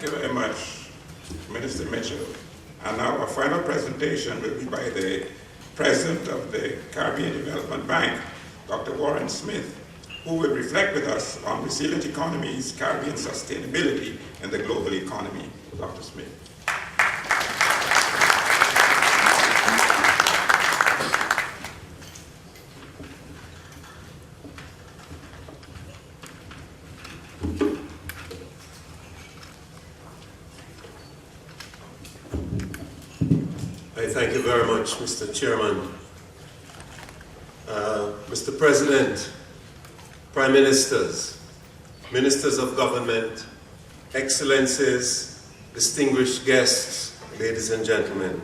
you very much, Minister Mitchell. And now our final presentation will be by the President of the Caribbean Development Bank, Dr. Warren Smith, who will reflect with us on resilient economies, Caribbean sustainability, and the global economy. Dr. Smith. Thank you very much, Mr. Chairman. Mr. President, Prime Ministers, Ministers of Government, Excellencies, distinguished guests, ladies and gentlemen.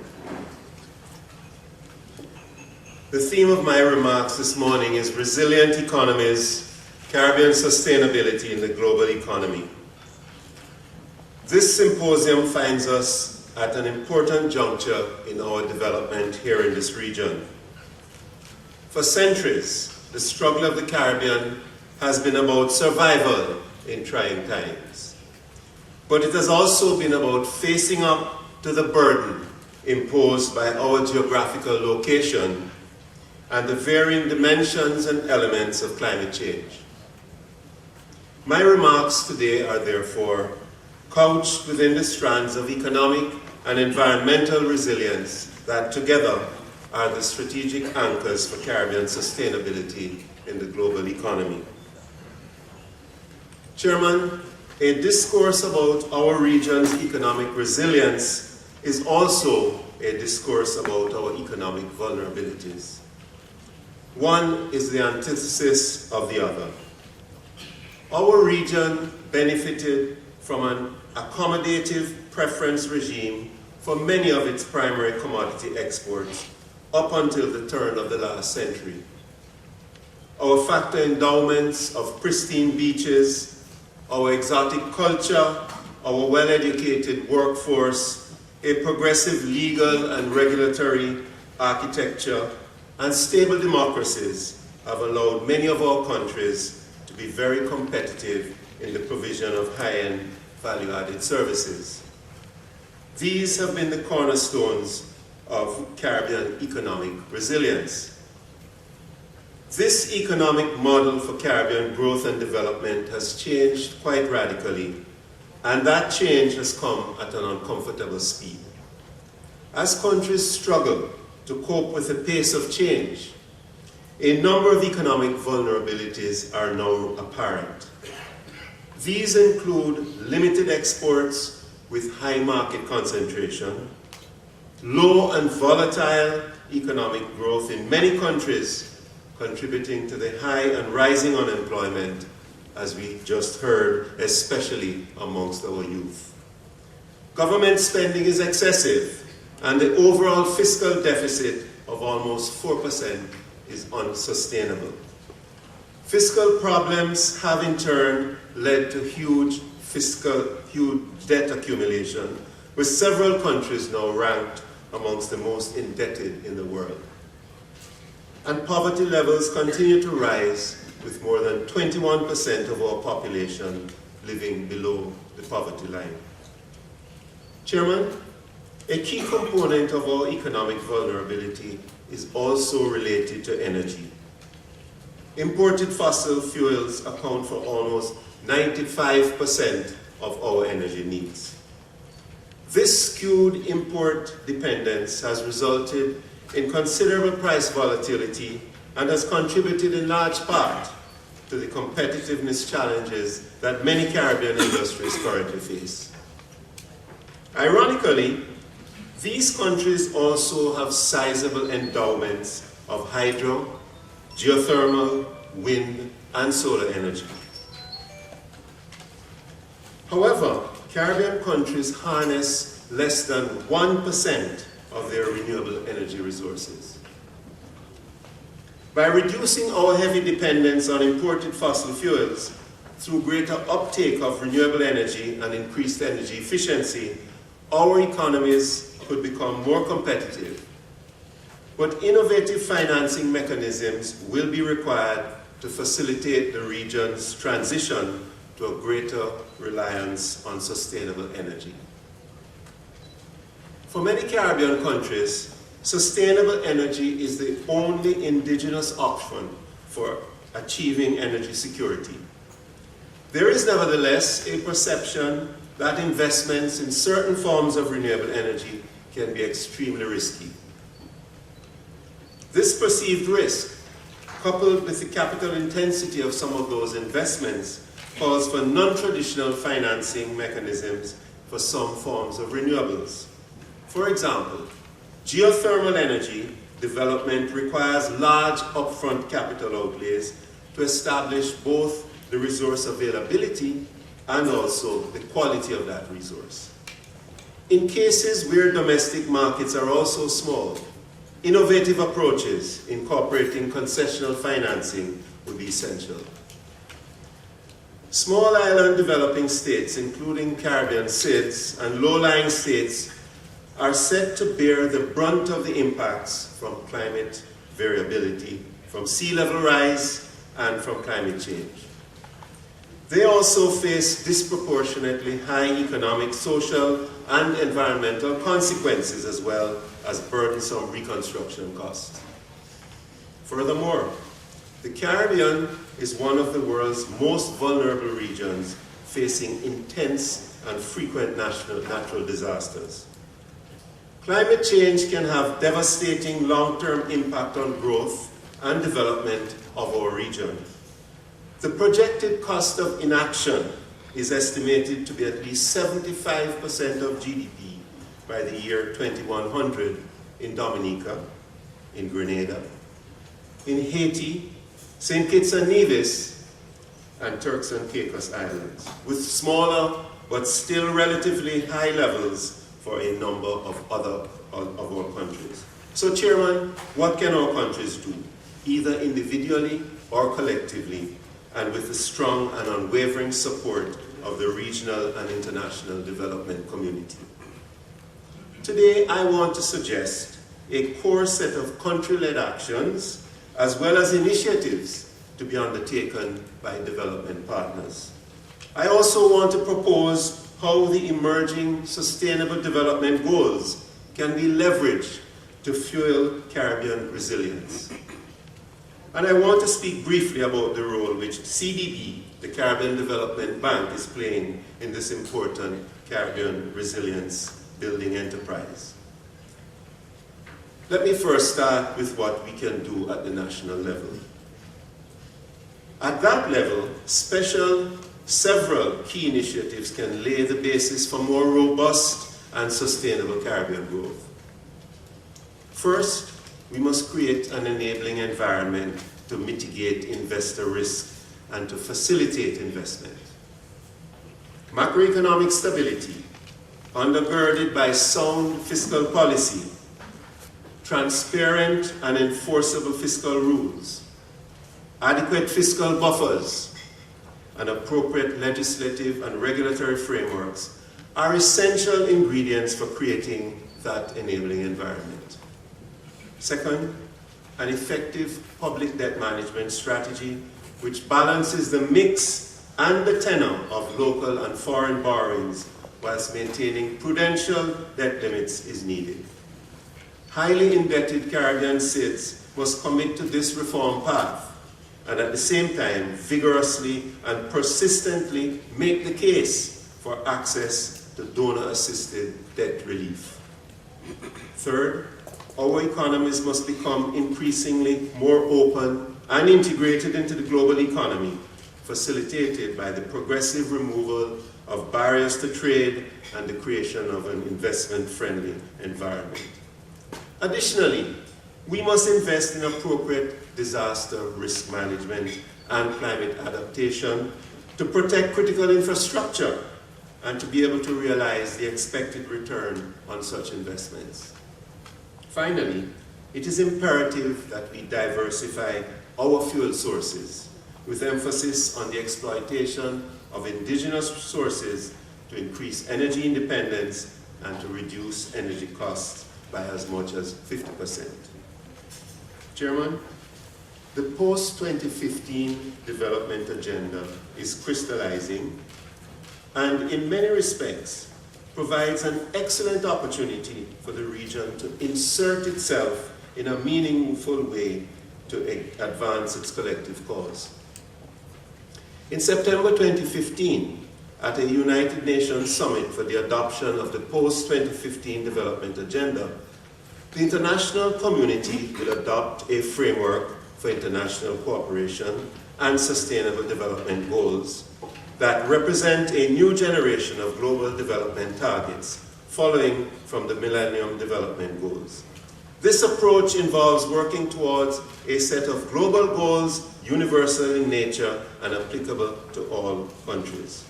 The theme of my remarks this morning is Resilient Economies, Caribbean Sustainability in the Global Economy. This symposium finds us at an important juncture in our development here in this region. For centuries, the struggle of the Caribbean has been about survival in trying times. But it has also been about facing up to the burden imposed by our geographical location and the varying dimensions and elements of climate change. My remarks today are therefore couched within the strands of economic and environmental resilience that together are the strategic anchors for Caribbean sustainability in the global economy. Chairman, a discourse about our region's economic resilience is also a discourse about our economic vulnerabilities. One is the antithesis of the other. Our region benefited from an accommodative preference regime for many of its primary commodity exports up until the turn of the last century. Our factor endowments of pristine beaches, our exotic culture, our well-educated workforce, a progressive legal and regulatory architecture, and stable democracies have allowed many of our countries to be very competitive in the provision of high-end value-added services. These have been the cornerstones of Caribbean economic resilience. This economic model for Caribbean growth and development has changed quite radically, and that change has come at an uncomfortable speed. As countries struggle to cope with the pace of change, a number of economic vulnerabilities are now apparent. These include limited exports with high market concentration, low and volatile economic growth in many countries, contributing to the high and rising unemployment, as we just heard, especially amongst our youth. Government spending is excessive, and the overall fiscal deficit of almost 4% is unsustainable. Fiscal problems have in turn led to huge debt accumulation, with several countries now ranked amongst the most indebted in the world. And poverty levels continue to rise, with more than 21% of our population living below the poverty line. Chairman, a key component of our economic vulnerability is also related to energy. Imported fossil fuels account for almost 95% of our energy needs. This skewed import dependence has resulted in considerable price volatility and has contributed in large part to the competitiveness challenges that many Caribbean industries currently face. Ironically, these countries also have sizable endowments of hydro, geothermal, wind, and solar energy. However, Caribbean countries harness less than 1% of their renewable energy resources. By reducing our heavy dependence on imported fossil fuels through greater uptake of renewable energy and increased energy efficiency, our economies could become more competitive. But innovative financing mechanisms will be required to facilitate the region's transition to a greater reliance on sustainable energy. For many Caribbean countries, sustainable energy is the only indigenous option for achieving energy security. There is nevertheless a perception that investments in certain forms of renewable energy can be extremely risky. This perceived risk, coupled with the capital intensity of some of those investments, calls for non-traditional financing mechanisms for some forms of renewables. For example, geothermal energy development requires large upfront capital outlays to establish both the resource availability and also the quality of that resource. In cases where domestic markets are also small, innovative approaches incorporating concessional financing would be essential. Small island developing states, including Caribbean SIDS and low-lying states, are set to bear the brunt of the impacts from climate variability, from sea level rise, and from climate change. They also face disproportionately high economic, social, and environmental consequences, as well as burdensome reconstruction costs. Furthermore, the Caribbean is one of the world's most vulnerable regions, facing intense and frequent natural disasters. Climate change can have devastating long-term impact on growth and development of our region. The projected cost of inaction is estimated to be at least 75% of GDP by the year 2100 in Dominica, in Grenada, in Haiti, St. Kitts and Nevis, and Turks and Caicos Islands, with smaller but still relatively high levels for a number of our countries. So, Chairman, what can our countries do, either individually or collectively, and with the strong and unwavering support of the regional and international development community? Today, I want to suggest a core set of country-led actions as well as initiatives to be undertaken by development partners. I also want to propose how the emerging Sustainable Development Goals can be leveraged to fuel Caribbean resilience. And I want to speak briefly about the role which CDB, the Caribbean Development Bank, is playing in this important Caribbean resilience building enterprise. Let me first start with what we can do at the national level. At that level, several key initiatives can lay the basis for more robust and sustainable Caribbean growth. First, we must create an enabling environment to mitigate investor risk and to facilitate investment. Macroeconomic stability, undergirded by sound fiscal policy, transparent and enforceable fiscal rules, adequate fiscal buffers, and appropriate legislative and regulatory frameworks are essential ingredients for creating that enabling environment. Second, an effective public debt management strategy which balances the mix and the tenor of local and foreign borrowings whilst maintaining prudential debt limits is needed. Highly indebted Caribbean SIDS must commit to this reform path and at the same time vigorously and persistently make the case for access to donor-assisted debt relief. Third, our economies must become increasingly more open and integrated into the global economy, facilitated by the progressive removal of barriers to trade and the creation of an investment-friendly environment. Additionally, we must invest in appropriate disaster risk management and climate adaptation to protect critical infrastructure and to be able to realize the expected return on such investments. Finally, it is imperative that we diversify our fuel sources with emphasis on the exploitation of indigenous sources to increase energy independence and to reduce energy costs by as much as 50%. Chairman, the post-2015 development agenda is crystallizing and in many respects provides an excellent opportunity for the region to insert itself in a meaningful way to advance its collective cause. In September 2015, at a United Nations Summit for the adoption of the post-2015 development agenda, the international community will adopt a framework for international cooperation and sustainable development goals that represent a new generation of global development targets following from the Millennium Development Goals. This approach involves working towards a set of global goals, universal in nature and applicable to all countries.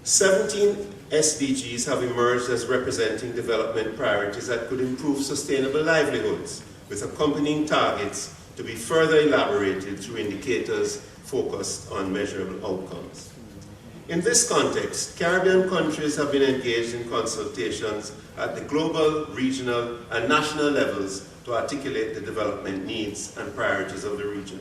17 SDGs have emerged as representing development priorities that could improve sustainable livelihoods, with accompanying targets to be further elaborated through indicators focused on measurable outcomes. In this context, Caribbean countries have been engaged in consultations at the global, regional, and national levels to articulate the development needs and priorities of the region.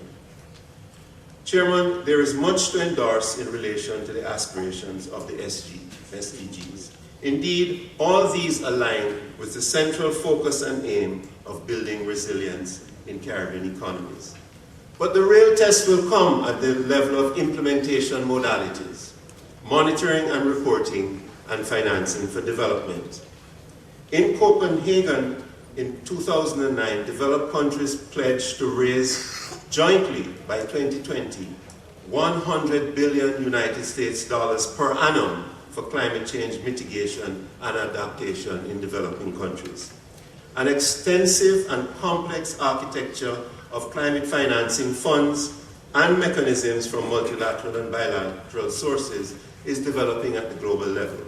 Chairman, there is much to endorse in relation to the aspirations of the SDGs. Indeed, all these align with the central focus and aim of building resilience in Caribbean economies. But the real test will come at the level of implementation modalities, monitoring and reporting, and financing for development. In Copenhagen in 2009, developed countries pledged to raise jointly by 2020 $100 billion United States dollars per annum for climate change mitigation and adaptation in developing countries. An extensive and complex architecture of climate financing funds and mechanisms from multilateral and bilateral sources is developing at the global level.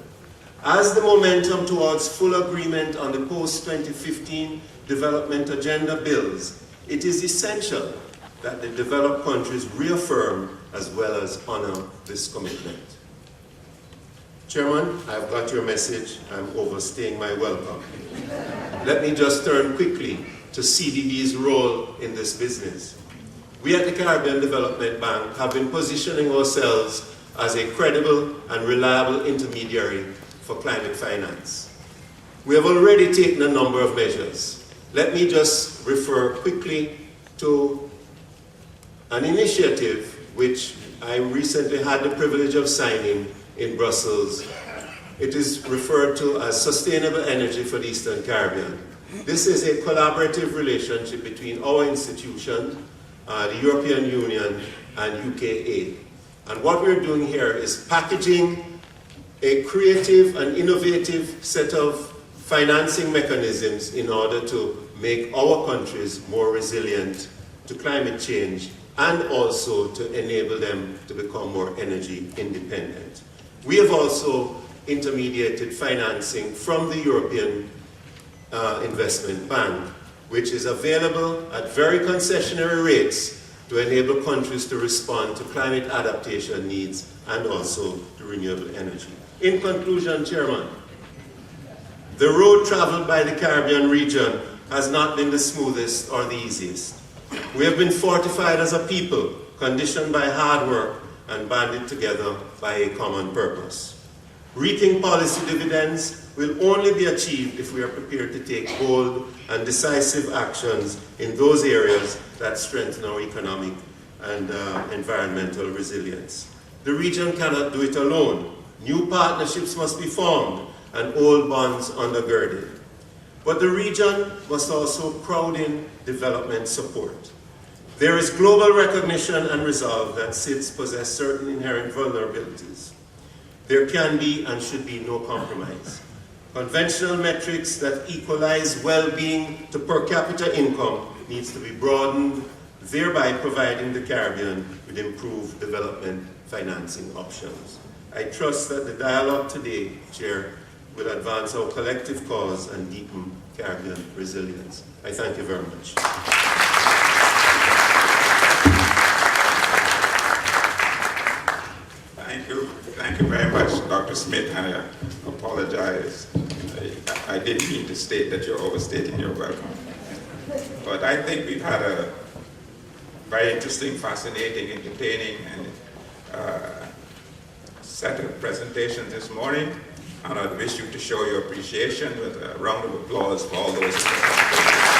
As the momentum towards full agreement on the post-2015 development agenda builds, it is essential that the developed countries reaffirm as well as honor this commitment. Chairman, I've got your message. I'm overstaying my welcome. Let me just turn quickly to CDB's role in this business. We at the Caribbean Development Bank have been positioning ourselves as a credible and reliable intermediary for climate finance. We have already taken a number of measures. Let me just refer quickly to an initiative which I recently had the privilege of signing in Brussels. It is referred to as Sustainable Energy for the Eastern Caribbean. This is a collaborative relationship between our institution, the European Union, and UKA. And what we're doing here is packaging a creative and innovative set of financing mechanisms in order to make our countries more resilient to climate change and also to enable them to become more energy independent. We have also intermediated financing from the European Investment Bank, which is available at very concessionary rates to enable countries to respond to climate adaptation needs and also to renewable energy. In conclusion, Chairman, the road traveled by the Caribbean region has not been the smoothest or the easiest. We have been fortified as a people, conditioned by hard work and banded together by a common purpose. Reaping policy dividends will only be achieved if we are prepared to take bold and decisive actions in those areas that strengthen our economic and environmental resilience. The region cannot do it alone. New partnerships must be formed and old bonds undergirded. But the region must also crowd in development support. There is global recognition and resolve that SIDS possess certain inherent vulnerabilities. There can be and should be no compromise. Conventional metrics that equalize well-being to per capita income needs to be broadened, thereby providing the Caribbean with improved development financing options. I trust that the dialogue today, Chair, will advance our collective cause and deepen Caribbean resilience. I thank you very much. Thank you very much, Dr. Smith. I apologize. I didn't mean to state that you're overstating your welcome. But I think we've had very interesting, fascinating, entertaining, and set of presentations this morning. And I'd wish you to show your appreciation with a round of applause for all those who participated.